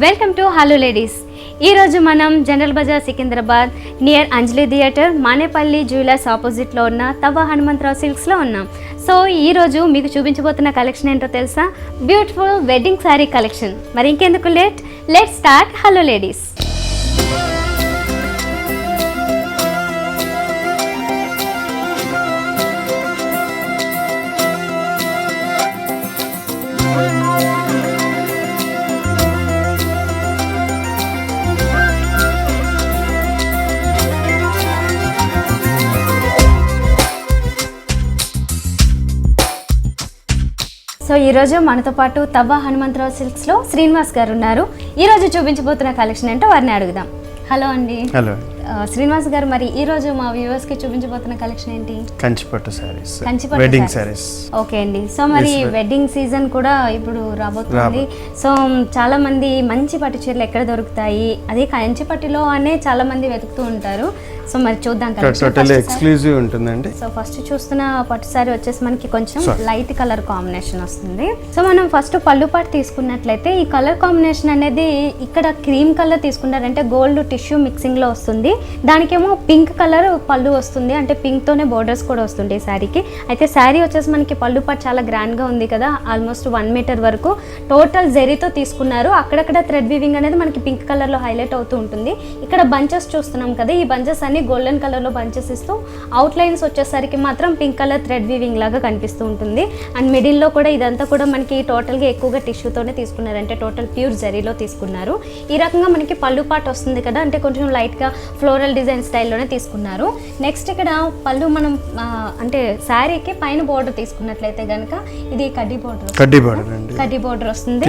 Welcome to hello ladies. ఈరోజు మనం general Bazar Secunderabad near అంజలి theatre Manepalli jewellers ఆపోజిట్లో ఉన్న తవ్వ హనుమంతరావు సిల్క్స్లో ఉన్నాం. సో ఈరోజు మీకు చూపించబోతున్న కలెక్షన్ ఏంటో తెలుసా? Beautiful wedding sari collection. మరి ఇంకెందుకు let's start hello ladies. So ఈరోజు మనతో పాటు తవ్వ హనుమంతరావు సిల్క్స్లో శ్రీనివాస్ గారు ఉన్నారు. ఈరోజు చూపించబోతున్న కలెక్షన్ ఏంటో వారిని అడుగుదాం. హలో అండి. హలో శ్రీనివాస్ గారు, మరి ఈ రోజు మా వ్యూవర్స్ కి చూపించబోతున్న కలెక్షన్ ఏంటి? కంచిపట్టు సారీస్, వెడ్డింగ్ సారీస్. ఓకే అండి. సో మరి వెడ్డింగ్ సీజన్ కూడా ఇప్పుడు రాబోతుంది. సో చాలా మంది మంచి పట్టు చీరలు ఎక్కడ దొరుకుతాయి, అదే కంచిపట్టులో అనే చాలా మంది వెతుకుతూ ఉంటారు. సో మరి చూద్దాం. టోటల్లీ ఎక్స్క్లూజివ్ ఉంటుందండి. సో ఫస్ట్ చూస్తున్న పట్టు సారీ వచ్చేసి మనకి కొంచెం లైట్ కలర్ కాంబినేషన్ వస్తుంది. సో మనం ఫస్ట్ పళ్ళు పాటు తీసుకున్నట్లయితే ఈ కలర్ కాంబినేషన్ అనేది ఇక్కడ క్రీమ్ కలర్ తీసుకున్నారంటే గోల్డ్ టిష్యూ మిక్సింగ్ లో వస్తుంది. దానికేమో పింక్ కలర్ పళ్ళు వస్తుంది, అంటే పింక్ తోనే బోర్డర్స్ కూడా వస్తుంది శారీకి. అయితే శారీ వచ్చేసి మనకి పళ్ళు పాటు చాలా గ్రాండ్ గా ఉంది కదా, ఆల్మోస్ట్ 1 మీటర్ వరకు టోటల్ జెరీతో తీసుకున్నారు. అక్కడక్కడ థ్రెడ్ వీవింగ్ అనేది మనకి పింక్ కలర్ లో హైలైట్ అవుతూ ఉంటుంది. ఇక్కడ బంచెస్ చూస్తున్నాం కదా, ఈ బంచెస్ అన్ని గోల్డెన్ కలర్ లో బంచెస్ ఇస్తూ అవుట్ లైన్స్ వచ్చేసరికి మాత్రం పింక్ కలర్ థ్రెడ్ వీవింగ్ లాగా కనిపిస్తూ ఉంటుంది. అండ్ మిడిల్ లో కూడా ఇదంతా కూడా మనకి టోటల్ గా ఎక్కువగా టిష్యూతోనే తీసుకున్నారు, అంటే టోటల్ ప్యూర్ జెరీలో తీసుకున్నారు. ఈ రకంగా మనకి పళ్ళు పాటు వస్తుంది కదా, అంటే కొంచెం లైట్ గా ఫ్లోరల్ డిజైన్ స్టైల్లోనే తీసుకున్నారు. నెక్స్ట్ ఇక్కడ పళ్ళు మనం అంటే శారీకి పైన బోర్డర్ తీసుకున్నట్లయితే కనుక ఇది కడ్డీ బోర్డర్ వస్తుంది.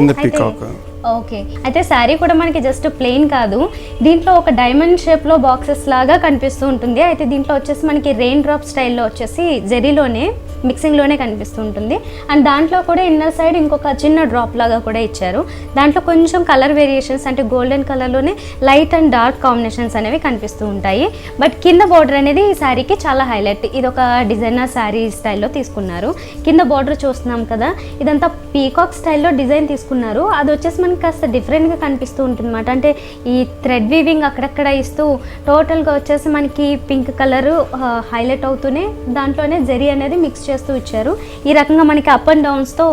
ఓకే, అయితే శారీ కూడా మనకి జస్ట్ ప్లెయిన్ కాదు, దీంట్లో ఒక డైమండ్ షేప్ లో బాక్సెస్ లాగా కనిపిస్తూ ఉంటుంది. అయితే దీంట్లో వచ్చేసి మనకి రెయిన్ డ్రాప్ స్టైల్లో వచ్చేసి జెరీలోనే మిక్సింగ్ లోనే కనిపిస్తూ ఉంటుంది. అండ్ దాంట్లో కూడా ఇన్నర్ సైడ్ ఇంకొక చిన్న డ్రాప్ లాగా కూడా ఇచ్చారు. దాంట్లో కొంచెం కలర్ వేరియేషన్స్, అంటే గోల్డెన్ కలర్లోనే లైట్ అండ్ డార్క్ కాంబినేషన్స్ అనేవి కనిపిస్తూ ఉంటాయి. బట్ కింద బోర్డర్ అనేది ఈ శారీకి చాలా హైలైట్. ఇది ఒక డిజైనర్ శారీ స్టైల్లో తీసుకున్నారు. కింద బోర్డర్ చూస్తున్నాం కదా, ఇదంతా పీకాక్ స్టైల్లో డిజైన్ తీసుకున్నారు. అది వచ్చేసి మనకి కాస్త డిఫరెంట్గా కనిపిస్తూ ఉంటుంది అన్నమాట. అంటే ఈ థ్రెడ్ వీవింగ్ అక్కడక్కడ ఇస్తూ టోటల్గా వచ్చేసి మనకి పింక్ కలరు హైలైట్ అవుతూనే దాంట్లోనే జెరీ అనేది మిక్స్ చేస్తూ ఇచ్చారు. ఈ రకంగా మనకి అప్ అండ్ డౌన్స్తో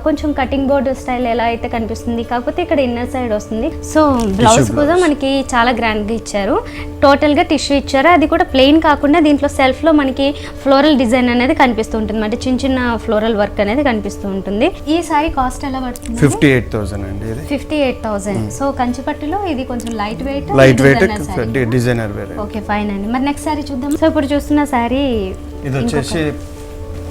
కొంచెం కటింగ్ బోర్డ్ స్టైల్ ఎలా అయితే కనిపిస్తుంది, కాకపోతే ఇక్కడ ఇన్నర్ సైడ్ వస్తుంది. సో బ్లౌజ్ కూడా మనకి చాలా గ్రాండ్గా ఇచ్చారు. టోటల్గా టిష్యూ ఇచ్చారు, అది కూడా ప్లెయిన్ కాకుండా దీంట్లో సెల్ఫ్లో మనకి ఫ్లోరల్ డిజైన్ అనేది కనిపిస్తూ ఉంటుంది, అంటే చిన్న చిన్న ఫ్లోరల్ వర్క్ అనేది కనిపిస్తూ ఉంటుంది. ఈ సారీ కాస్ట్ ఎలా పడుతుంది? 58,000 అండి. 58,000. సో కంచిపట్టులో ఇది కొంచెం light weight designer wear. Okay, fine అండి. మరి నెక్స్ట్ సారీ చూద్దాం. సో ఇప్పుడు చూస్తున్న సారీ ఇది వచ్చేసి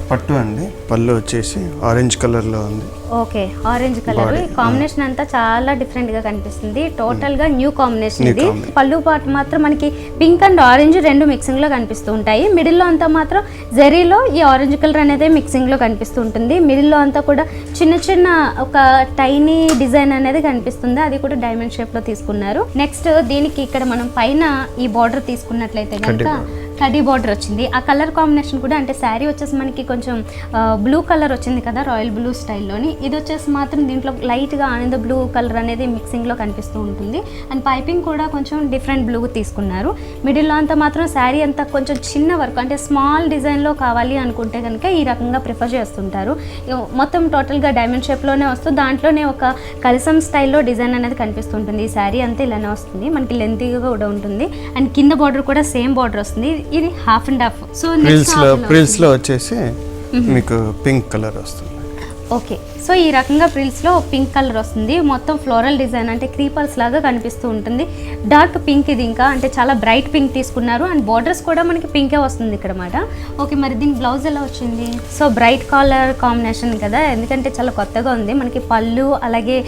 పట్టు అండి. పళ్ళు వచ్చేసి ఆరెంజ్ కలర్ లో ఉంది. Okay, orange colour. ఈ కాంబినేషన్ అంతా చాలా డిఫరెంట్ గా కనిపిస్తుంది. టోటల్ గా న్యూ కాంబినేషన్ ఇది. పళ్ళు పాటు మాత్రం మనకి పింక్ అండ్ ఆరెంజ్ రెండు మిక్సింగ్ లో కనిపిస్తూ ఉంటాయి. మిడిల్ లో అంతా మాత్రం జెరీలో ఈ ఆరెంజ్ కలర్ అనేది మిక్సింగ్ లో కనిపిస్తూ ఉంటుంది. మిడిల్ లో అంతా కూడా చిన్న చిన్న ఒక టైనీ డిజైన్ అనేది కనిపిస్తుంది, అది కూడా డైమండ్ షేప్ లో తీసుకున్నారు. నెక్స్ట్ దీనికి ఇక్కడ మనం పైన ఈ బార్డర్ తీసుకున్నట్లయితే కనుక కడ్డీ బార్డర్ వచ్చింది. ఆ కలర్ కాంబినేషన్ కూడా, అంటే శారీ వచ్చేసి మనకి కొంచెం బ్లూ కలర్ వచ్చింది కదా, రాయల్ బ్లూ స్టైల్లోని. ఇది వచ్చేసి మాత్రం దీంట్లో లైట్గా ఆనంద బ్లూ కలర్ అనేది మిక్సింగ్లో కనిపిస్తూ ఉంటుంది. అండ్ పైపింగ్ కూడా కొంచెం డిఫరెంట్ బ్లూ తీసుకున్నారు. మిడిల్లో అంతా మాత్రం శారీ అంతా కొంచెం చిన్న వర్క్, అంటే స్మాల్ డిజైన్లో కావాలి అనుకుంటే కనుక ఈ రకంగా ప్రిఫర్ చేస్తుంటారు. మొత్తం టోటల్గా డైమండ్ షేప్లోనే వస్తూ దాంట్లోనే ఒక కలసం స్టైల్లో డిజైన్ అనేది కనిపిస్తుంటుంది. ఈ శారీ అంతా ఇలానే వస్తుంది, మనకి లెంతీగా కూడా ఉంటుంది. అండ్ కింద బార్డర్ కూడా సేమ్ బార్డర్ వస్తుంది. ఇది హాఫ్ అండ్ హాఫ్. సో ప్రిల్స్ లో వచ్చేసి మీకు పింక్ కలర్ వస్తుంది. ఓకే, సో ఈ రకంగా ప్రిల్స్లో పింక్ కలర్ వస్తుంది. మొత్తం ఫ్లోరల్ డిజైన్, అంటే క్రీపర్స్ లాగా కనిపిస్తూ ఉంటుంది. డార్క్ పింక్ ఇది, ఇంకా అంటే చాలా బ్రైట్ పింక్ తీసుకున్నారు. అండ్ బార్డర్స్ కూడా మనకి పింకే వస్తుంది ఇక్కడ మాట. ఓకే, మరి దీని బ్లౌజ్ ఎలా వచ్చింది? సో బ్రైట్ కలర్ కాంబినేషన్ కదా, ఎందుకంటే చాలా కొత్తగా ఉంది. మనకి పళ్ళు అలాగే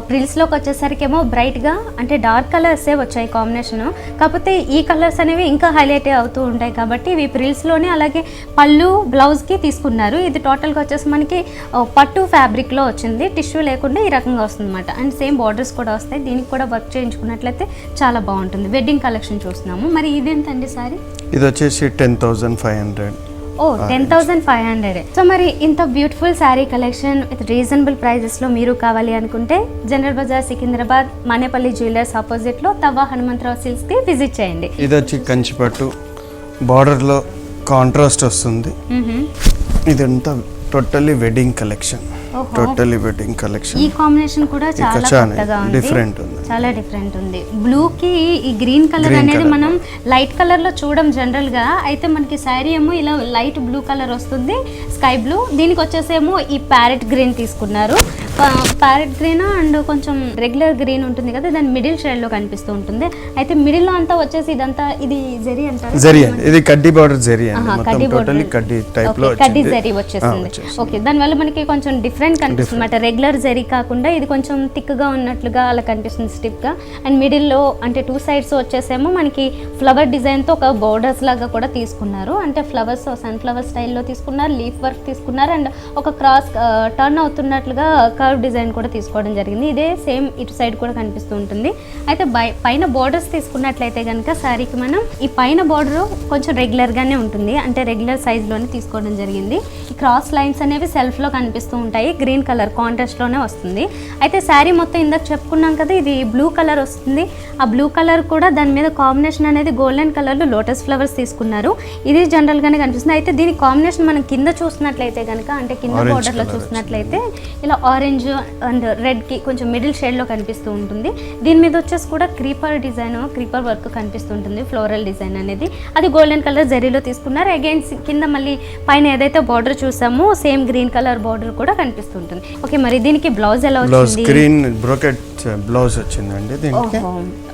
ప్రిల్స్లోకి వచ్చేసరికి ఏమో బ్రైట్గా, అంటే డార్క్ కలర్సే వచ్చాయి కాంబినేషన్. కాకపోతే ఈ కలర్స్ అనేవి ఇంకా హైలైట్ అవుతూ ఉంటాయి కాబట్టి ఇవి ప్రిల్స్లోనే అలాగే పళ్ళు బ్లౌజ్కి తీసుకున్నారు. ఇది టోటల్గా వచ్చేసి మనకి పట్టు ఫ్యాబ్రిక్ లో వచ్చింది, టిష్యూ లేకుండా ఈ రకంగా వస్తుంది అనమాట. అండ్ సేమ్ బార్డర్స్ కూడా వస్తాయి. దీనికి కూడా వర్క్ చేయించుకున్నట్లయితే చాలా బాగుంటుంది. వెడ్డింగ్ కలెక్షన్ చూస్తున్నాము. మరి ఇదేంటండి సారీ? ఇది వచ్చేసి 10,500. ఓ 10,500. సో మరి ఇంత beautiful sari collection with reasonable ప్రైజెస్లో మీరు కావాలి అనుకుంటే జనరల్ బజార్ సికింద్రాబాద్ మానేపల్లి జ్యువెలర్స్ ఆపోజిట్లో తవ్వ హనుమంతరావు సిల్క్స్కి విజిట్ చేయండి. ఇది వచ్చి కంచిపట్టు బార్డర్లో కాంట్రాస్ట్ వస్తుంది. ఇదంతా totally wedding collection. Totally wedding collection. ఈ కాంబినేషన్ కూడా చాలా కొత్తగా ఉంది, డిఫరెంట్ ఉంది, చాలా డిఫరెంట్ ఉంది. బ్లూ కి ఈ గ్రీన్ కలర్ అనేది మనం లైట్ కలర్ లో చూడం జనరల్ గా, అయితే మనకి శారీ ఏమో ఇలా లైట్ బ్లూ కలర్ వస్తుంది, స్కై బ్లూ. దీనికి వచ్చేసేమో ఈ ప్యారెట్ గ్రీన్ తీసుకున్నారు. ప్యారెట్ గ్రీన్ అండ్ కొంచెం రెగ్యులర్ గ్రీన్ ఉంటుంది కదా, దాని మిడిల్ షేడ్ లో కనిపిస్తూ ఉంటుంది. అయితే మిడిల్ లో అంతా వచ్చేసి ఇదంతా ఇది జరీ అంటారు, జరీ ఇది కడ్డీ బార్డర్ జరీ అండి, కడ్డీ మొత్తం టోటల్లీ కడ్డీ టైప్ లో కడ్డీ జరీ వచ్చేస్తుంది. ఓకే, దానివల్ల మనకి కొంచెం డిఫరెంట్ కనిపిస్తుంది అన్నమాట. రెగ్యులర్ జరీ కాకుండా ఇది కొంచెం థిక్ గా ఉన్నట్లుగా అలా కనిపిస్తుంది స్టిప్ గా. అండ్ మిడిల్ లో అంటే 2 sides వచ్చేసేమో మనకి ఫ్లవర్ డిజైన్ తో ఒక బోర్డర్స్ లాగా కూడా తీసుకున్నారు. అంటే ఫ్లవర్స్ సన్ఫ్లవర్ స్టైల్లో తీసుకున్నారు, లీఫ్ వర్క్ తీసుకున్నారు, అండ్ ఒక క్రాస్ టర్న్ అవుతున్నట్లుగా కర్వ్ డిజైన్ కూడా తీసుకోవడం జరిగింది. ఇదే సేమ్ ఇటు సైడ్ కూడా కనిపిస్తూ ఉంటుంది. అయితే పైన బోర్డర్స్ తీసుకున్నట్లయితే కనుక శారీకి మనం ఈ పైన బోర్డర్ కొంచెం రెగ్యులర్గానే ఉంటుంది, అంటే రెగ్యులర్ సైజ్లోనే తీసుకోవడం జరిగింది. ఈ క్రాస్ లైన్స్ అనేవి సెల్ఫ్లో కనిపిస్తూ ఉంటాయి, గ్రీన్ కలర్ కాంట్రాస్ట్లోనే వస్తుంది. అయితే శారీ మొత్తం ఇందాక చెప్పుకున్నాం కదా, ఇది బ్లూ కలర్ వస్తుంది. ఆ బ్లూ కలర్ కూడా దాని మీద కాంబినేషన్ అనేది గోల్డెన్ కలర్లో లోటస్ ఫ్లవర్స్ తీసుకున్నారు. ఇది జనరల్గానే కనిపిస్తుంది. అయితే దీని కాంబినేషన్ మనం కింద చూసినట్లయితే కనుక, అంటే కింద బోర్డర్లో చూసినట్లయితే ఇలా ఆరెంజ్ అండ్ రెడ్కి కొంచెం మిడిల్ షేడ్లో కనిపిస్తూ ఉంటుంది. దీని మీద వచ్చేసి కూడా క్రీపర్ డిజైన్, క్రీపర్ వర్క్ కనిపిస్తుంటుంది, ఫ్లోరల్ డిజైన్ అనేది. అది గోల్డెన్ కలర్ జరీలో తీసుకున్నారు. అగైన్ కింద మళ్ళీ పైన ఏదైతే బార్డర్ చూసామో సేమ్ గ్రీన్ కలర్ బార్డర్ కూడా కనిపిస్తుంటుంది. ఓకే, మరి దీనికి బ్లౌజ్ ఎలా వచ్చింది? గ్రీన్ బ్రోకెట్ బ్లౌజ్ వచ్చిందండి దీనికి.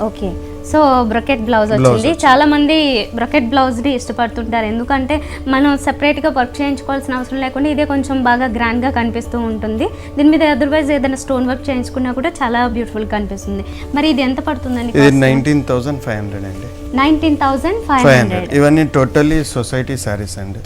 ఓకే, సో బ్రొకెట్ బ్లౌజ్ వచ్చింది. చాలా మంది బ్రొకెట్ బ్లౌజ్ని ఇష్టపడుతుంటారు, ఎందుకంటే మనం సెపరేట్గా వర్క్ చేయించుకోవాల్సిన అవసరం లేకుండా ఇదే కొంచెం బాగా గ్రాండ్గా కనిపిస్తూ ఉంటుంది. దీని మీద అదర్వైజ్ ఏదైనా స్టోన్ వర్క్ చేయించుకున్నా కూడా చాలా బ్యూటిఫుల్ కనిపిస్తుంది. మరి ఇది ఎంత పడుతుందండి? ఇది 19,500 అండి. 19,500. ఇవన్నీ టోటల్లీ సొసైటీ శారీస్ అండి.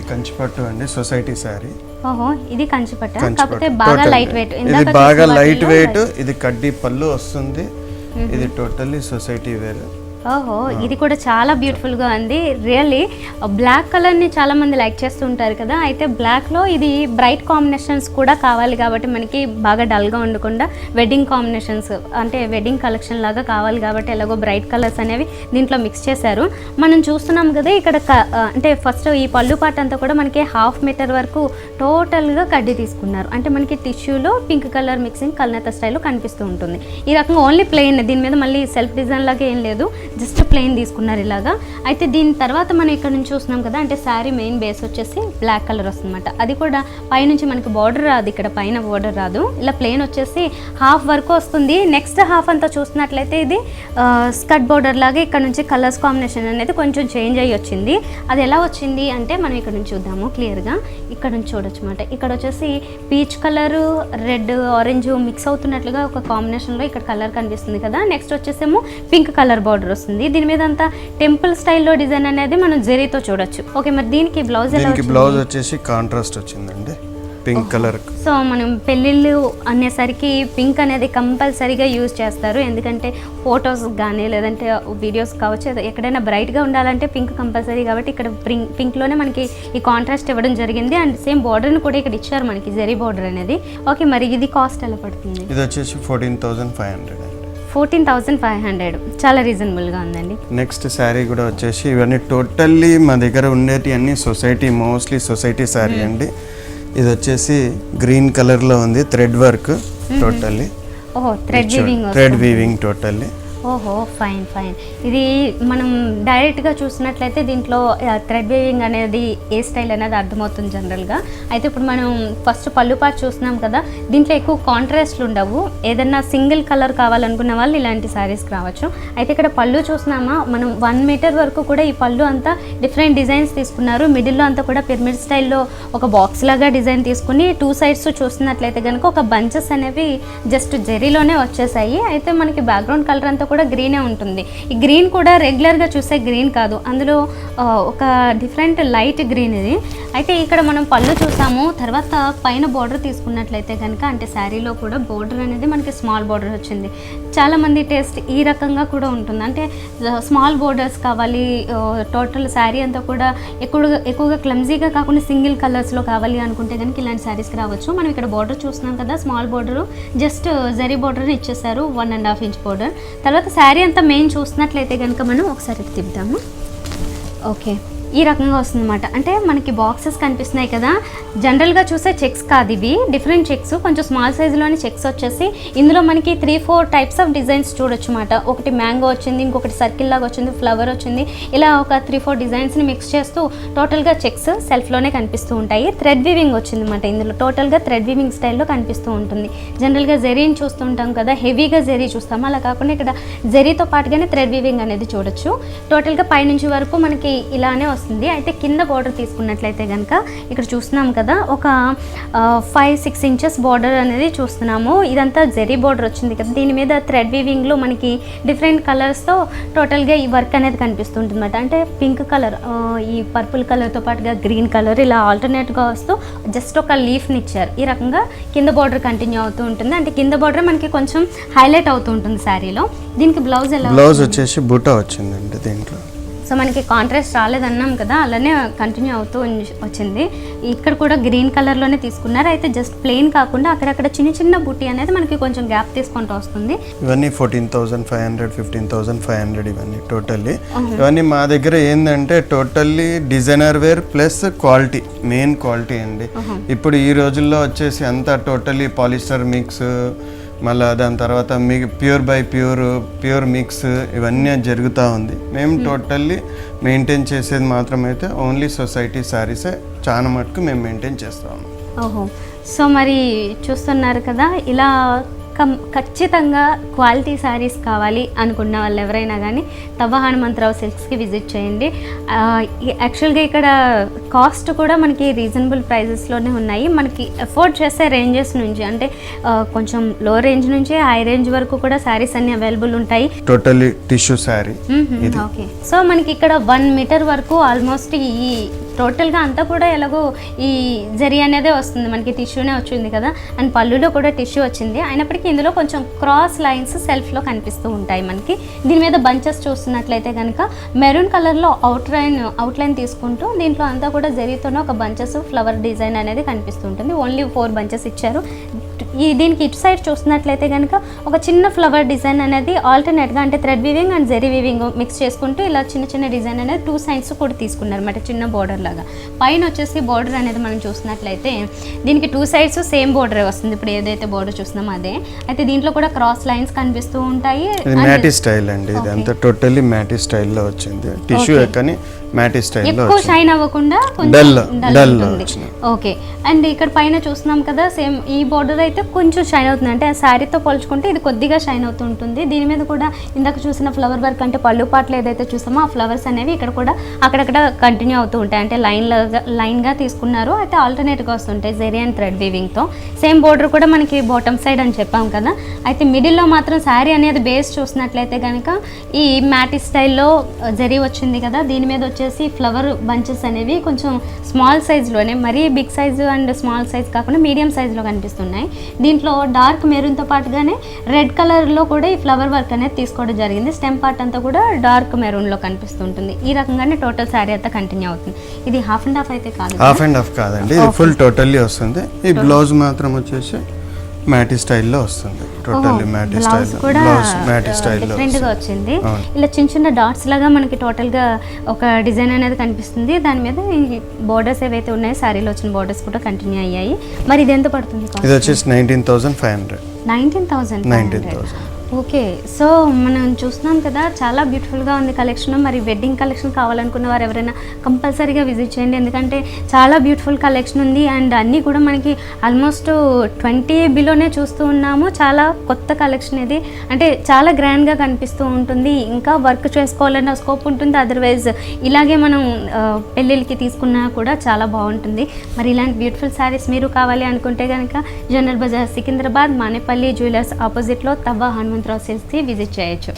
కంచిపట్టు అండి, సొసైటీ శారీ. ఓహో, ఇది కంచిపట్టు, కాకపోతే బాగా లైట్ వెయిట్. ఇది బాగా లైట్ వెయిట్, ఇది కడ్డీ పళ్ళు వస్తుంది. ఇది టోటల్లీ సొసైటీ వేర్. ఓహో, ఇది కూడా చాలా బ్యూటిఫుల్గా ఉంది. రియల్లీ బ్లాక్ కలర్ని చాలామంది లైక్ చేస్తూ ఉంటారు కదా, అయితే బ్లాక్లో ఇది బ్రైట్ కాంబినేషన్స్ కూడా కావాలి కాబట్టి మనకి బాగా డల్గా ఉండకుండా వెడ్డింగ్ కాంబినేషన్స్, అంటే వెడ్డింగ్ కలెక్షన్ లాగా కావాలి కాబట్టి ఎలాగో బ్రైట్ కలర్స్ అనేవి దీంట్లో మిక్స్ చేశారు. మనం చూస్తున్నాం కదా ఇక్కడ అంటే ఫస్ట్ ఈ పళ్ళు పార్ట్ అంతా కూడా మనకి 1/2 మీటర్ వరకు టోటల్గా కడ్డీ తీసుకున్నారు. అంటే మనకి టిష్యూలో పింక్ కలర్ మిక్సింగ్ కల్నేత స్టైల్లో కనిపిస్తూ ఉంటుంది. ఈ రకంగా ఓన్లీ ప్లెయిన్, దీని మీద మళ్ళీ సెల్ఫ్ డిజైన్ లాగా ఏం లేదు, జస్ట్ ప్లెయిన్ తీసుకున్నారు ఇలాగా. అయితే దీని తర్వాత మనం ఇక్కడ నుంచి చూస్తున్నాం కదా, అంటే శారీ మెయిన్ బేస్ వచ్చేసి బ్లాక్ కలర్ వస్తుందన్నమాట. అది కూడా పైనుంచి మనకి బార్డర్ రాదు, ఇక్కడ పైన బార్డర్ రాదు, ఇలా ప్లెయిన్ వచ్చేసి 1/2 వరకు వస్తుంది. నెక్స్ట్ 1/2 అంతా చూసినట్లయితే ఇది స్కర్ట్ బార్డర్ లాగా ఇక్కడ నుంచి కలర్స్ కాంబినేషన్ అనేది కొంచెం చేంజ్ అయ్యి వచ్చింది. అది ఎలా వచ్చింది అంటే మనం ఇక్కడ నుంచి చూద్దాము క్లియర్గా. ఇక్కడ నుంచి చూడొచ్చు అన్నమాట. ఇక్కడ వచ్చేసి peach colour, red, orange mix అవుతున్నట్లుగా ఒక కాంబినేషన్లో ఇక్కడ కలర్ కనిపిస్తుంది కదా. నెక్స్ట్ వచ్చేసేమో పింక్ కలర్ బార్డర్ వస్తుంది. దీని మీద అంతా టెంపుల్ స్టైల్లో డిజైన్ అనేది మనం జరీతో చూడొచ్చు. ఓకే, మరి దీనికి బ్లౌజ్ ఎలా వచ్చింది? బ్లౌజ్ వచ్చేసి కాంట్రాస్ట్ వచ్చిందండి, పింక్ కలర్. సో మనం పెళ్ళిళ్ళు అనేసరికి పింక్ అనేది కంపల్సరీగా యూజ్ చేస్తారు, ఎందుకంటే ఫొటోస్ కానీ లేదంటే వీడియోస్ కావచ్చు, ఎక్కడైనా బ్రైట్గా ఉండాలంటే పింక్ కంపల్సరీ. కాబట్టి ఇక్కడ పింక్లోనే మనకి ఈ కాంట్రాస్ట్ ఇవ్వడం జరిగింది. అండ్ సేమ్ బార్డర్ని కూడా ఇక్కడ ఇచ్చారు మనకి, జరీ బార్డర్ అనేది. ఓకే, మరి ఇది కాస్ట్ ఎలా పడుతుంది? ఇది వచ్చేసి 14,500 అండి. 14,500 చాలా రీజనబుల్గా ఉందండి. నెక్స్ట్ శారీ కూడా వచ్చేసి ఇవన్నీ టోటల్లీ మా దగ్గర ఉండేటి అన్ని సొసైటీ, మోస్ట్లీ సొసైటీ శారీ అండి. ఇది వచ్చేసి గ్రీన్ కలర్లో ఉంది, థ్రెడ్ వర్క్ టోటల్లీ. ఓహో thread weaving thread weaving totally. ఓహో ఫైన్ ఫైన్. ఇది మనం డైరెక్ట్గా చూసినట్లయితే దీంట్లో థ్రెడ్ వీవింగ్ అనేది ఏ స్టైల్ అనేది అర్థమవుతుంది జనరల్గా. అయితే ఇప్పుడు మనం ఫస్ట్ పళ్ళు పార్ట్ చూస్తున్నాం కదా, దీంట్లో ఎక్కువ కాంట్రాస్ట్లు ఉండవు. ఏదన్నా సింగిల్ కలర్ కావాలనుకున్న వాళ్ళు ఇలాంటి శారీస్కి రావచ్చు. అయితే ఇక్కడ పళ్ళు చూస్తున్నామా, మనం 1 మీటర్ వరకు కూడా ఈ పళ్ళు అంతా డిఫరెంట్ డిజైన్స్ తీసుకున్నారు. మిడిల్లో అంతా కూడా పిరమిడ్ స్టైల్లో ఒక బాక్స్ లాగా డిజైన్ తీసుకుని 2 సైడ్స్ చూసినట్లయితే కనుక ఒక బంచెస్ అనేవి జస్ట్ జెరీలోనే వచ్చేసాయి. అయితే మనకి బ్యాక్గ్రౌండ్ కలర్ అంతా కూడా గ్రీనే ఉంటుంది. ఈ గ్రీన్ కూడా రెగ్యులర్గా చూసే గ్రీన్ కాదు, అందులో ఒక డిఫరెంట్ లైట్ గ్రీన్ ఇది. అయితే ఇక్కడ మనం పళ్ళు చూసాము, తర్వాత పైన బోర్డర్ తీసుకున్నట్లయితే కనుక అంటే శారీలో కూడా బోర్డర్ అనేది మనకి స్మాల్ బోర్డర్ వచ్చింది. చాలామంది టేస్ట్ ఈ రకంగా కూడా ఉంటుంది, అంటే స్మాల్ బోర్డర్స్ కావాలి, టోటల్ శారీ అంతా కూడా ఎక్కువగా క్లమ్జీగా కాకుండా సింగిల్ కలర్స్లో కావాలి అనుకుంటే కనుక ఇలాంటి శారీస్కి రావచ్చు. మనం ఇక్కడ బోర్డర్ చూస్తున్నాం కదా, small border just zari border ఇచ్చేసారు, 1.5 ఇంచ్ బోర్డర్. తర్వాత శారీ అంతా మెయిన్ చూసినట్లయితే కనుక మనం ఒకసారి తిప్పుదాము. ఓకే, ఈ రకంగా వస్తుంది అన్నమాట. అంటే మనకి బాక్సెస్ కనిపిస్తున్నాయి కదా, జనరల్గా చూసే చెక్స్ కాదు ఇవి, డిఫరెంట్ చెక్స్, కొంచెం స్మాల్ సైజులోని చెక్స్ వచ్చేసి ఇందులో మనకి 3-4 టైప్స్ ఆఫ్ డిజైన్స్ చూడొచ్చు అన్నమాట. ఒకటి మ్యాంగో వచ్చింది, ఇంకొకటి సర్కిల్ లాగా వచ్చింది, ఫ్లవర్ వచ్చింది, ఇలా ఒక 3-4 డిజైన్స్ని మిక్స్ చేస్తూ టోటల్గా చెక్స్ సెల్ఫ్లోనే కనిపిస్తూ ఉంటాయి. థ్రెడ్ వీవింగ్ వచ్చింది అన్నమాట ఇందులో, టోటల్గా థ్రెడ్ వీవింగ్ స్టైల్లో కనిపిస్తూ ఉంటుంది. జనరల్గా జెరీని చూస్తుంటాం కదా, హెవీగా జెరీ చూస్తాము, అలా కాకుండా ఇక్కడ జెరీతో పాటుగానే థ్రెడ్ వీవింగ్ అనేది చూడొచ్చు. టోటల్గా పైనుంచి వరకు మనకి ఇలానే వస్తుంది. అయితే కింద బార్డర్ తీసుకున్నట్లయితే కనుక ఇక్కడ చూస్తున్నాం కదా, ఒక 5-6 ఇంచెస్ బార్డర్ అనేది చూస్తున్నాము. ఇదంతా జెరీ బార్డర్ వచ్చింది కదా, దీని మీద థ్రెడ్ వీవింగ్లో మనకి డిఫరెంట్ కలర్స్తో టోటల్గా ఈ వర్క్ అనేది కనిపిస్తుంటుంది అన్నమాట. అంటే పింక్ కలర్, ఈ పర్పుల్ కలర్తో పాటుగా గ్రీన్ కలర్, ఇలా ఆల్టర్నేట్గా వస్తూ జస్ట్ ఒక లీఫ్ని ఇచ్చారు. ఈ రకంగా కింద బార్డర్ కంటిన్యూ అవుతూ ఉంటుంది, అంటే కింద బార్డర్ మనకి కొంచెం హైలైట్ అవుతూ ఉంటుంది శారీలో. దీనికి బ్లౌజ్ ఎలా, బ్లౌజ్ వచ్చేసి బూటా వచ్చిందండి దీంట్లో. సో మనకి కాంట్రాస్ట్ రాలేదన్నాం కదా, అలానే కంటిన్యూ అవుతూ వచ్చింది. ఇక్కడ కూడా గ్రీన్ కలర్లోనే తీసుకున్నారు. అయితే జస్ట్ ప్లెయిన్ కాకుండా అక్కడక్కడ చిన్న చిన్న బుట్టి అనేది మనకి కొంచెం గ్యాప్ తీసుకుంటూ వస్తుంది. ఇవన్నీ 14,500, 15,500 ఇవన్నీ టోటల్లీ. ఇవన్నీ మా దగ్గర ఏంటంటే totally designer wear plus quality, main quality అండి. ఇప్పుడు ఈ రోజుల్లో వచ్చేసి అంతా టోటల్లీ పాలిస్టర్ మిక్స్, మళ్ళీ దాని తర్వాత మీకు ప్యూర్ మిక్స్ ఇవన్నీ జరుగుతూ ఉంది. మేము టోటల్లీ మెయింటైన్ చేసేది మాత్రమైతే ఓన్లీ సొసైటీ శారీసే చాలా మటుకు మేము మెయింటైన్ చేస్తాము. ఓహో, సో మరి చూస్తున్నారు కదా, ఇలా ఖచ్చితంగా క్వాలిటీ శారీస్ కావాలి అనుకున్న వాళ్ళు ఎవరైనా కానీ తవ్వ హనుమంతరావు సిల్క్స్కి విజిట్ చేయండి. యాక్చువల్గా ఇక్కడ కాస్ట్ కూడా మనకి రీజనబుల్ ప్రైజెస్లోనే ఉన్నాయి. మనకి అఫోర్డ్ చేసే రేంజెస్ నుంచి, అంటే కొంచెం లో రేంజ్ నుంచి హై రేంజ్ వరకు కూడా శారీస్ అన్ని అవైలబుల్ ఉంటాయి. Totally tissue sari. Okay, so మనకి ఇక్కడ 1 మీటర్ వరకు ఆల్మోస్ట్ ఈ టోటల్గా అంతా కూడా ఎలాగో ఈ జరీ అనేదే వస్తుంది, మనకి టిష్యూనే వచ్చింది కదా, అండ్ పళ్ళులో కూడా టిష్యూ వచ్చింది. అయినప్పటికీ ఇందులో కొంచెం క్రాస్ లైన్స్ సెల్ఫ్లో కనిపిస్తూ ఉంటాయి మనకి. దీని మీద బంచెస్ చూస్తున్నట్లయితే కనుక మెరూన్ కలర్లో అవుట్లైన్ తీసుకుంటూ దీంట్లో అంతా కూడా జరీతోనే ఒక బంచెస్ ఫ్లవర్ డిజైన్ అనేది కనిపిస్తూ ఉంటుంది. ఓన్లీ 4 బంచెస్ ఇచ్చారు. దీనికి ఇటు సైడ్ చూస్తున్నట్లయితే కనుక ఒక చిన్న ఫ్లవర్ డిజైన్ అనేది ఆల్టర్నేట్గా, అంటే thread weaving and zari weaving mix చేసుకుంటూ ఇలా చిన్న చిన్న డిజైన్ అనేది 2 సైడ్స్ కూడా తీసుకున్నారు అన్నమాట, చిన్న బోర్డర్ లాగా. పైన వచ్చేసి బోర్డర్ అనేది మనం చూసినట్లయితే దీనికి 2 సైడ్స్ సేమ్ బోర్డరే వస్తుంది, ఇప్పుడు ఏదైతే బోర్డర్ చూస్తున్నామో అదే. అయితే దీంట్లో కూడా క్రాస్ లైన్స్ కనిపిస్తూ ఉంటాయి. మ్యాటీ స్టైల్ అండి, ఇది అంతా టోటల్లీ మ్యాటీ స్టైల్లో వచ్చింది. టిష్యూ కానీ మ్యాటీ స్టైల్లో ఎక్కువ షైన్ అవ్వకుండా డల్ ఉంటుంది. ఓకే, అండ్ ఇక్కడ పైన చూస్తున్నాం కదా, సేమ్ ఈ బోర్డర్ అయితే కొంచెం షైన్ అవుతుంది, అంటే ఆ శారీతో పోల్చుకుంటే ఇది కొద్దిగా షైన్ అవుతూ ఉంటుంది. దీని మీద కూడా ఇందాక చూసిన ఫ్లవర్ వర్క్, అంటే పళ్ళు పాటలు ఏదైతే చూసామో ఆ ఫ్లవర్స్ అనేవి ఇక్కడ కూడా అక్కడక్కడ కంటిన్యూ అవుతూ ఉంటాయి, అంటే లైన్గా తీసుకున్నారు. అయితే ఆల్టర్నేట్గా వస్తుంటాయి జెరీ అండ్ థ్రెడ్ వీవింగ్తో. సేమ్ బోర్డర్ కూడా మనకి బాటమ్ సైడ్ అని చెప్పాం కదా. అయితే మిడిల్లో మాత్రం శారీ అనేది బేస్ చూసినట్లయితే కనుక ఈ మ్యాటీ స్టైల్లో జెరీ వచ్చింది కదా, దీని మీద వచ్చేసి ఫ్లవర్ బంచెస్ అనేవి కొంచెం స్మాల్ సైజ్లోనే, మరీ big size and small size కాకుండా మీడియం సైజులో కనిపిస్తున్నాయి. దీంట్లో డార్క్ మెరూన్తో పాటుగానే రెడ్ కలర్లో కూడా ఈ ఫ్లవర్ వర్క్ అనేది తీసుకోవడం జరిగింది. స్టెమ్ పార్ట్ అంతా కూడా డార్క్ మెరూన్లో కనిపిస్తుంటుంది. ఈ రకంగానే టోటల్ శారీ అంతా కంటిన్యూ అవుతుంది. ఇది హాఫ్ అండ్ హాఫ్ అయితే కాదు, హాఫ్ అండ్ హాఫ్ కాదండి, ఇది ఫుల్ టోటల్లీ వస్తుంది. ఈ బ్లౌజ్ మాత్రం వచ్చేసి మ్యాటీ స్టైల్లో వస్తుంది, టోటల్లీ మ్యాటీ బ్లౌజ్ స్టైల్, కూడా బ్లౌజ్ మ్యాటీ స్టైల్లో డిఫరెంట్ గా వచ్చింది. ఇలా చిన్న చిన్న డాట్స్ లాగా మనకి టోటల్ గా ఒక డిజైన్ అనేది కనిపిస్తుంది. దాని మీద ఈ బోర్డర్స్ ఏవైతే ఉన్నాయో శారీలో వచ్చిన బోర్డర్స్ కూడా కంటిన్యూ అయ్యాయి. మరి ఇది ఎంత పడుతుంది? ఇది వచ్చేసి 19,500. 19,500. ఓకే, సో మనం చూస్తున్నాం కదా, చాలా బ్యూటిఫుల్గా ఉంది కలెక్షన్. మరి వెడ్డింగ్ కలెక్షన్ కావాలనుకున్న వారు ఎవరైనా కంపల్సరీగా విజిట్ చేయండి, ఎందుకంటే చాలా బ్యూటిఫుల్ కలెక్షన్ ఉంది. అండ్ అన్నీ కూడా మనకి ఆల్మోస్ట్ 20 బిలోనే చూస్తూ ఉన్నాము. చాలా కొత్త కలెక్షన్ ఇది, అంటే చాలా గ్రాండ్గా కనిపిస్తూ ఉంటుంది. ఇంకా వర్క్ చేసుకోవాలన్న స్కోప్ ఉంటుంది. అదర్వైజ్ ఇలాగే మనం పెళ్ళిళ్ళకి తీసుకున్నా కూడా చాలా బాగుంటుంది. మరి ఇలాంటి బ్యూటిఫుల్ శారీస్ మీరు కావాలి అనుకుంటే కనుక జనరల్ బజార్ సికింద్రాబాద్ మానేపల్లి జ్యువెలర్స్ ఆపోజిట్లో తవ్వ హనుమంతరావు సిల్క్స్కి విజిట్ చేయొచ్చు.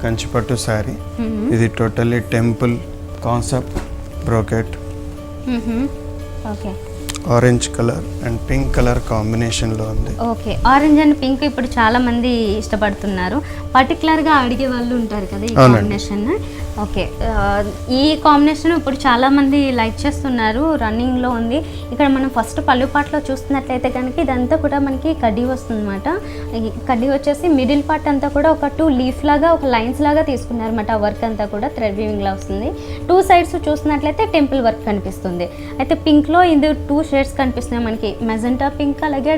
కంచిపట్టు శారీ, ఇది totally temple concept brocade, okay, orange colour and pink colour కాంబినేషన్లో ఉంది. ఓకే, ఆరెంజ్ అండ్ పింక్ ఇప్పుడు చాలా మంది ఇష్టపడుతున్నారు, పర్టికులర్గా అడిగే వాళ్ళు ఉంటారు కదా ఈ కాంబినేషన్. ఓకే, ఈ కాంబినేషన్ ఇప్పుడు చాలా మంది లైక్ చేస్తున్నారు, రన్నింగ్లో ఉంది. ఇక్కడ మనం ఫస్ట్ పళ్ళు పాటలో చూస్తున్నట్లయితే కనుక ఇదంతా కూడా మనకి కడ్డీ వస్తుంది అనమాట. కడ్డీ వచ్చేసి మిడిల్ పార్ట్ అంతా కూడా ఒక 2 లీఫ్ లాగా, ఒక లైన్స్ లాగా తీసుకున్నారు అనమాట. వర్క్ అంతా కూడా థ్రెడ్ వీవింగ్ లా వస్తుంది. 2 సైడ్స్ చూస్తున్నట్లయితే టెంపుల్ వర్క్ కనిపిస్తుంది. అయితే పింక్లో ఇది 2 షేడ్స్ కనిపిస్తున్నాయి మనకి, మెజెంటా పింక్ అలాగే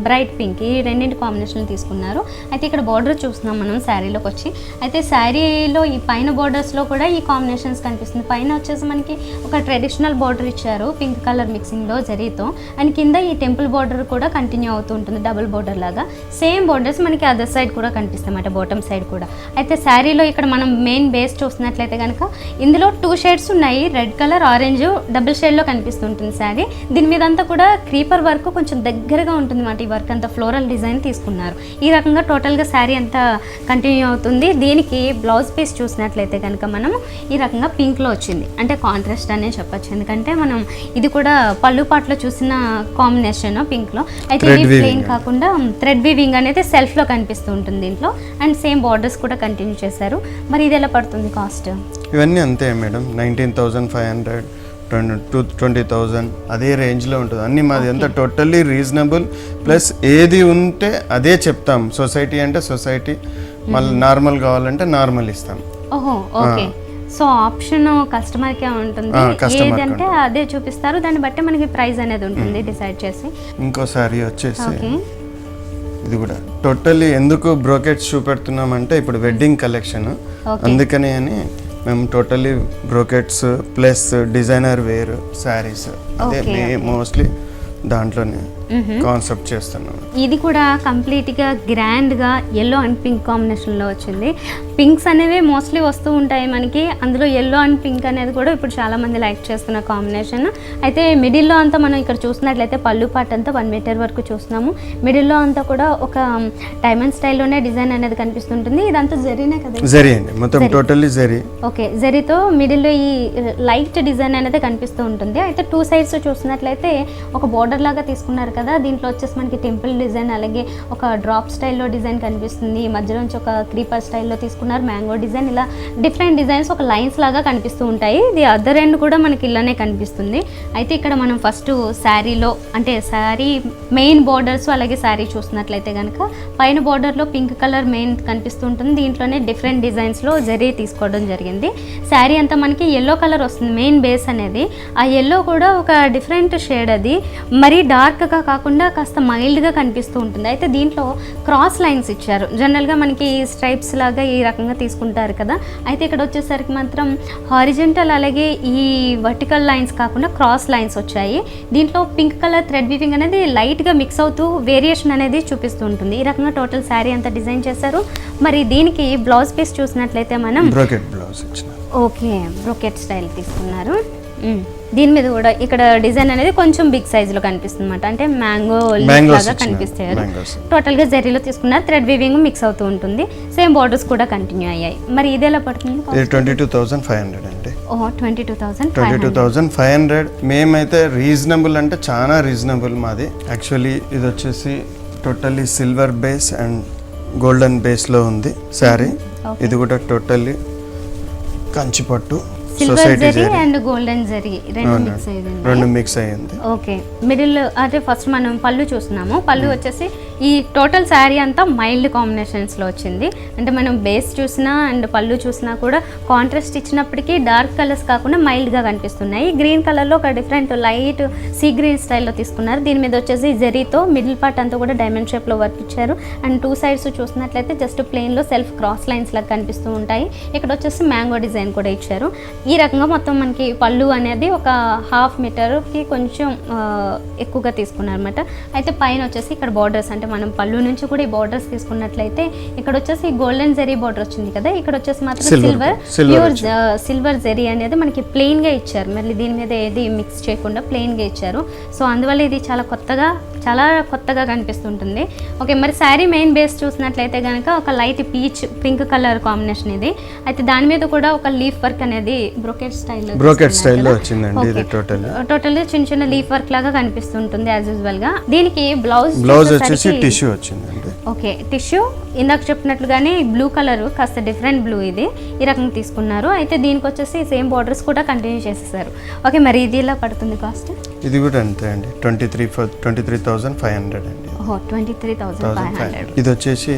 బ్రైట్ పింక్, ఈ రెండింటి కాంబినేషన్ తీసుకున్నారు. అయితే ఇక్కడ బార్డర్ చూస్తున్నాం మనం శారీలోకి వచ్చి. అయితే శారీలో ఈ పైన బార్డర్స్లో కూడా ఈ కాంబినేషన్స్ కనిపిస్తుంది. పైన వచ్చేసి మనకి ఒక ట్రెడిషనల్ బార్డర్ ఇచ్చారు పింక్ కలర్ మిక్సింగ్లో జరీతో, అండ్ కింద ఈ టెంపుల్ బార్డర్ కూడా కంటిన్యూ అవుతూ ఉంటుంది, డబుల్ బార్డర్ లాగా. సేమ్ బార్డర్స్ మనకి అదర్ సైడ్ కూడా కనిపిస్తాయి అన్నమాట, బాటమ్ సైడ్ కూడా. అయితే శారీలో ఇక్కడ మనం మెయిన్ బేస్ చూస్తున్నట్లయితే కనుక ఇందులో 2 షేడ్స్ ఉన్నాయి, రెడ్ కలర్ ఆరెంజ్ డబుల్ షేడ్లో కనిపిస్తుంటుంది శారీ. దీని మీద అంతా కూడా క్రీపర్ వర్క్ కొంచెం దగ్గరగా ఉంటుంది అన్నమాట. ఈ వర్క్ అంతా ఫ్లోరల్ డిజైన్ తీసుకున్నారు. ఈ రకంగా టోటల్గా శారీ అంతా కంటిన్యూ అవుతుంది. దీనికి బ్లౌజ్ పీస్ చూసినట్లయితే కనుక మనం ఈ రకంగా పింక్లో వచ్చింది, అంటే కాంట్రాస్ట్ అనే చెప్పచ్చు. ఎందుకంటే మనం ఇది కూడా పళ్ళు పాటలో చూసిన కాంబినేషన్ పింక్లో. అయితే ఇది ప్లెయిన్ కాకుండా థ్రెడ్ వీవింగ్ అనేది సెల్ఫ్లో కనిపిస్తూ ఉంటుంది దీంట్లో, అండ్ సేమ్ బార్డర్స్ కూడా కంటిన్యూ చేశారు. మరి ఇది ఎలా పడుతుంది కాస్ట్? ఇవన్నీ అంతే మేడం, 19,500 to 20,000 అదే రేంజ్లో ఉంటుంది అన్నీ మాది. అంతా టోటల్లీ రీజనబుల్, ప్లస్ ఏది ఉంటే అదే చెప్తాం. సొసైటీ అంటే సొసైటీ, మళ్ళీ నార్మల్ కావాలంటే నార్మల్ ఇస్తాం. ఓహో, ఓకే. సో ఆప్షన్ కస్టమర్కే ఉంటుంది, ఏదంటే అదే చూపిస్తారు, దాన్ని బట్టి మనకి ప్రైస్ అనేది ఉంటుంది డిసైడ్ చేసి. ఇంకో సారీ వచ్చేసి ఇది కూడా టోటల్లీ ఎందుకు బ్రోకెట్స్ చూపెడుతున్నామంటే ఇప్పుడు వెడ్డింగ్ కలెక్షన్, అందుకని అని మేము totally brocades plus designer wear saris అదే మోస్ట్లీ దాంట్లోనే కాన్సెప్ట్ చేస్తున్నాం. ఇది కూడా కంప్లీట్గా గ్రాండ్గా ఎల్లో అండ్ పింక్ కాంబినేషన్లో వచ్చింది. పింక్స్ అనేవి మోస్ట్లీ వస్తూ ఉంటాయి మనకి, అందులో ఎల్లో అండ్ పింక్ అనేది కూడా ఇప్పుడు చాలామంది లైక్ చేస్తున్న కాంబినేషన్. అయితే మిడిల్లో అంతా మనం ఇక్కడ చూసినట్లయితే పళ్ళు పార్ట్ అంతా 1 మీటర్ వరకు చూస్తున్నాము. మిడిల్లో అంతా కూడా ఒక డైమండ్ స్టైల్లోనే డిజైన్ అనేది కనిపిస్తుంటుంది. ఇదంతా జరీనే కదా? జరీ అండి, మొత్తం టోటల్లీ జరీ. ఓకే, జరీతో మిడిల్లో ఈ లైట్ డిజైన్ అనేది కనిపిస్తూ ఉంటుంది. అయితే 2 సైడ్స్ చూసినట్లయితే ఒక బోర్డర్ లాగా తీసుకున్నారు కదా, దీంట్లో వచ్చేసి మనకి టెంపుల్ డిజైన్ అలాగే ఒక డ్రాప్ స్టైల్లో డిజైన్ కనిపిస్తుంది. మధ్యలో నుంచి ఒక క్రీపర్ స్టైల్లో తీసుకున్నారు, మ్యాంగో డిజైన్, ఇలా డిఫరెంట్ డిజైన్స్ ఒక లైన్స్ లాగా కనిపిస్తూ ఉంటాయి. ఇది అదర్ ఎండ్ కూడా మనకి ఇలానే కనిపిస్తుంది. అయితే ఇక్కడ మనం ఫస్ట్ శారీలో అంటే శారీ మెయిన్ బోర్డర్స్ అలాగే శారీ చూసినట్లయితే కనుక పైన బోర్డర్లో పింక్ కలర్ మెయిన్ కనిపిస్తూ ఉంటుంది. దీంట్లోనే డిఫరెంట్ డిజైన్స్లో జరీ తీసుకోవడం జరిగింది. శారీ అంతా మనకి ఎల్లో కలర్ వస్తుంది మెయిన్ బేస్ అనేది. ఆ ఎల్లో కూడా ఒక డిఫరెంట్ షేడ్, అది మరీ డార్క్గా కాకుండా కాస్త మైల్డ్గా కనిపిస్తూ ఉంటుంది. అయితే దీంట్లో క్రాస్ లైన్స్ ఇచ్చారు. జనరల్గా మనకి స్ట్రైప్స్ లాగా ఈ రకంగా తీసుకుంటారు కదా, అయితే ఇక్కడ వచ్చేసరికి మాత్రం హారిజెంటల్ అలాగే ఈ వర్టికల్ లైన్స్ కాకుండా క్రాస్ లైన్స్ వచ్చాయి. దీంట్లో పింక్ కలర్ థ్రెడ్ వీవింగ్ అనేది లైట్గా మిక్స్ అవుతూ వేరియేషన్ అనేది చూపిస్తూ ఉంటుంది. ఈ రకంగా టోటల్ శారీ అంతా డిజైన్ చేశారు. మరి దీనికి బ్లౌజ్ పీస్ చూసినట్లయితే మనం బ్రోకెట్ బ్లౌజ్ ఇచ్చిన ఓకే బ్రోకెట్ స్టైల్ తీసుకున్నారు. దీని మీద కూడా ఇక్కడ డిజైన్ అనేది కొంచెం బిగ్ సైజ్ లో కనిపిస్తుంది అనమాట, అంటే మ్యాంగో లాగా కనిపిస్తాయి. టోటల్ గా జరీలో తీసుకున్నారు. థ్రెడ్ వీవింగ్ మిక్స్ అవుతూ ఉంటుంది. సేమ్ బార్డర్స్ కూడా కంటిన్యూ అయ్యాయి. మరి ఇది ఎలా పడుతుంది? 22,500 అండి. ఓహో 22,500. 22,500. మేమైతే రీజనబుల్ అంటే చాలా రీజనబుల్ మాది. యాక్చువల్లీ ఇది వచ్చేసి totally silver base and golden base లో ఉంది శారీ. ఇది కూడా totally Kanchipattu silver zari and golden zari రెండు మిక్స్ అయ్యింది. ఓకే మిడిల్ అంటే ఫస్ట్ మనం పళ్ళు చూస్తున్నాము. పళ్ళు వచ్చేసి ఈ టోటల్ శారీ అంతా మైల్డ్ కాంబినేషన్స్ లో వచ్చింది. అంటే మనం బేస్ చూసినా అండ్ పళ్ళు చూసినా కూడా కాంట్రాస్ట్ ఇచ్చినప్పటికీ డార్క్ కలర్స్ కాకుండా మైల్డ్ గా కనిపిస్తున్నాయి. గ్రీన్ కలర్ లో ఒక డిఫరెంట్ లైట్ సీ గ్రీన్ స్టైల్లో తీసుకున్నారు. దీని మీద వచ్చేసి జరీతో మిడిల్ పార్ట్ అంతా కూడా డైమండ్ షేప్ లో వర్క్ ఇచ్చారు. అండ్ టూ సైడ్స్ చూసినట్లయితే జస్ట్ ప్లెయిన్ లో సెల్ఫ్ క్రాస్ లైన్స్ లాగా కనిపిస్తూ ఉంటాయి. ఇక్కడ వచ్చేసి మ్యాంగో డిజైన్ కూడా ఇచ్చారు. ఈ రకంగా మొత్తం మనకి పళ్ళు అనేది ఒక 1/2 మీటర్కి కొంచెం ఎక్కువగా తీసుకున్నారు అనమాట. అయితే పైన వచ్చేసి ఇక్కడ బార్డర్స్, అంటే మనం పళ్ళు నుంచి కూడా ఈ బార్డర్స్ తీసుకున్నట్లయితే ఇక్కడ వచ్చేసి గోల్డెన్ జరీ బార్డర్ వచ్చింది కదా, ఇక్కడ వచ్చేసి మాత్రం ప్యూర్ సిల్వర్ జరీ అనేది మనకి ప్లెయిన్ గా ఇచ్చారు. మళ్ళీ దీని మీద ఏది మిక్స్ చేయకుండా ప్లెయిన్ గా ఇచ్చారు. సో అందువల్ల ఇది చాలా కొత్తగా కనిపిస్తుంటుంది. ఓకే మరి శారీ మెయిన్ బేస్ చూసినట్లయితే కనుక ఒక light peach pink colour combination ఇది. అయితే దాని మీద కూడా ఒక లీఫ్ వర్క్ అనేది బ్రోకెట్ స్టైల్లో వచ్చిందండి. ఇది టోటల్ చిన్న చిన్న లీఫ్ వర్క్ లాగా కనిపిస్తుంటుంది యాజ్ యూజువల్ గా. దీనికి బ్లౌజ్ వచ్చేసి టిష్యూ వచ్చిందండి. ఓకే టిష్యూ ఇందాక చెప్పినట్లుగానే బ్లూ కలర్ కాస్త డిఫరెంట్ బ్లూ ఇది ఈ రకంగా తీసుకున్నారు. అయితే దీనికి వచ్చేసి సేమ్ బార్డర్స్ కూడా కంటిన్యూ చేసేసారు. ఓకే మరి ఇది ఎలా పడుతుంది కాస్ట్? ఇది కూడా అంతే అండి 23,500 అండి. 23,500. ఇది వచ్చేసి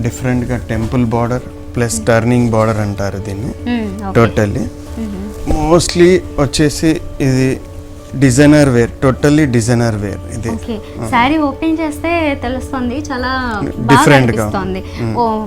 డిఫరెంట్ గా temple border plus turning border అంటారు దీన్ని. టోటల్లీ మోస్ట్లీ వచ్చేసి ఇది designer wear, totally designer wear. ఇది శారీ ఓపెన్ చేస్తే తెలుస్తుంది, చాలా డిఫరెంట్ గా ఉంది.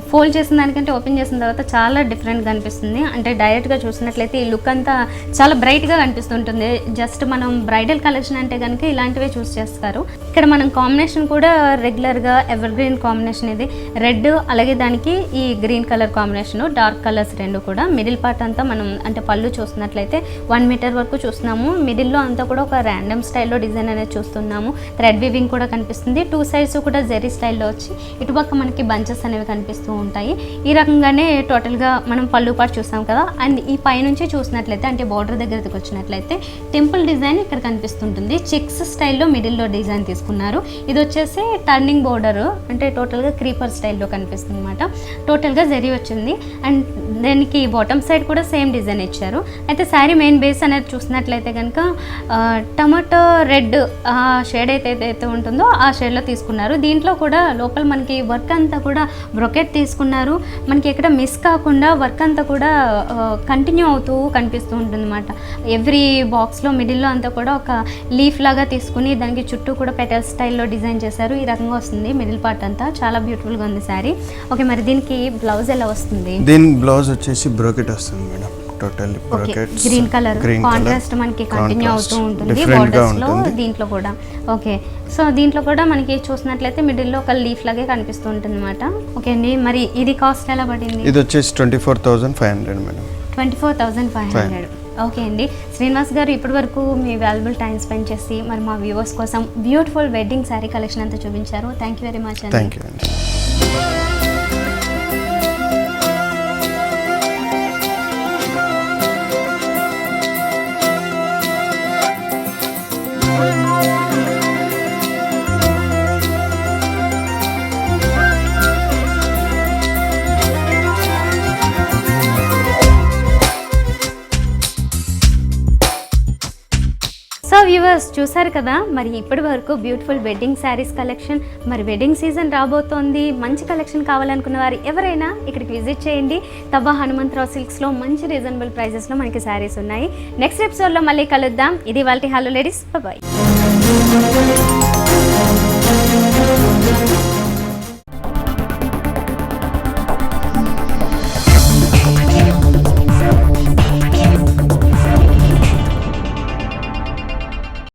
ఫోల్డ్ చేసిన దానికంటే ఓపెన్ చేసిన తర్వాత చాలా డిఫరెంట్ గా అనిపిస్తుంది. అంటే డైరెక్ట్ గా చూసినట్లయితే ఈ లుక్ అంతా చాలా బ్రైట్ గా కనిపిస్తుంటుంది. జస్ట్ మనం బ్రైడల్ కలెక్షన్ అంటే కనుక ఇలాంటివే చూస్ చేస్తారు. ఇక్కడ మనం కాంబినేషన్ కూడా రెగ్యులర్ గా ఎవర్ గ్రీన్ కాంబినేషన్, ఇది రెడ్ అలాగే దానికి ఈ green colour combination, dark colours రెండు కూడా. మిడిల్ పార్ట్ అంతా మనం అంటే పళ్ళు చూసినట్లయితే 1 మీటర్ వరకు చూస్తున్నాము. మిడిల్ లో అంతా కూడా ఒక ర్యాండమ్ స్టైల్లో డిజైన్ అనేది చూస్తున్నాము. థ్రెడ్ వీవింగ్ కూడా కనిపిస్తుంది. టూ సైడ్స్ కూడా జెరీ స్టైల్లో వచ్చి ఇటుపక్క మనకి బంచెస్ అనేవి కనిపిస్తూ ఉంటాయి. ఈ రకంగానే టోటల్గా మనం పళ్ళు పాటు చూస్తాం కదా. అండ్ ఈ పైనుంచి చూసినట్లయితే అంటే బార్డర్ దగ్గరికి వచ్చినట్లయితే టెంపుల్ డిజైన్ ఇక్కడ కనిపిస్తుంటుంది. చెక్స్ స్టైల్లో మిడిల్లో డిజైన్ తీసుకున్నారు. ఇది వచ్చేసి టర్నింగ్ బార్డర్, అంటే టోటల్గా క్రీపర్ స్టైల్లో కనిపిస్తుంది అనమాట. టోటల్గా జెరీ వచ్చింది. అండ్ దానికి బాటమ్ సైడ్ కూడా సేమ్ డిజైన్ ఇచ్చారు. అయితే శారీ మెయిన్ బేస్ అనేది చూసినట్లయితే కనుక టమాటో రెడ్ ఆ షేడ్ అయితే ఉంటుందో ఆ షేడ్లో తీసుకున్నారు. దీంట్లో కూడా లోపల మనకి వర్క్ అంతా కూడా బ్రొకెట్ తీసుకున్నారు. మనకి ఎక్కడ మిస్ కాకుండా వర్క్ అంతా కూడా కంటిన్యూ అవుతూ కనిపిస్తూ ఉంటుంది అనమాట. ఎవ్రీ బాక్స్లో మిడిల్లో అంతా కూడా ఒక లీఫ్ లాగా తీసుకుని దానికి చుట్టూ కూడా పెటల్ స్టైల్లో డిజైన్ చేశారు. ఈ రకంగా వస్తుంది మిడిల్ పార్ట్ అంతా, చాలా బ్యూటిఫుల్గా ఉంది శారీ. ఓకే మరి దీనికి బ్లౌజ్ ఎలా వస్తుంది? దీని బ్లౌజ్ వచ్చేసి బ్రోకెట్ వస్తుంది madam. Total brocades green colour contrast మనకి కంటిన్యూ అవుతూ ఉంటుంది బోర్డర్స్ లో. దీంట్లో కూడా ఓకే. సో దీంట్లో కూడా మనకి చూసినట్లయితే మిడిల్ లో ఒక లీఫ్ లాగే కనిపిస్తూ ఉంటుంది అనమాట. ఓకే అండి మరి ఇది కాస్ట్ ఎలా పడింది? ఇది వచ్చేసి 24,500 మేడం. 24,500. ఓకే అండి శ్రీనివాస్ గారు, ఇప్పటి వరకు మీ వాల్యుబుల్ టైం స్పెండ్ చేసి మరి మా వ్యూవర్స్ కోసం బ్యూటిఫుల్ వెడ్డింగ్ శారీ కలెక్షన్ అంతా చూపించారు. థ్యాంక్ యూ వెరీ మచ్ అండి. థ్యాంక్ యూ అండి. సో వ్యూవర్స్ చూసారు కదా, మరి ఇప్పటి వరకు బ్యూటిఫుల్ వెడ్డింగ్ శారీస్ కలెక్షన్. మరి వెడ్డింగ్ సీజన్ రాబోతోంది, మంచి కలెక్షన్ కావాలనుకున్న వారు ఎవరైనా ఇక్కడికి విజిట్ చేయండి. తవ్వ హనుమంతరావు సిల్క్స్లో మంచి రీజనబుల్ ప్రైజెస్లో మనకి శారీస్ ఉన్నాయి. నెక్స్ట్ ఎపిసోడ్లో మళ్ళీ కలుద్దాం. ఇది వాళ్ళ హలో లేడీస్, బాయ్.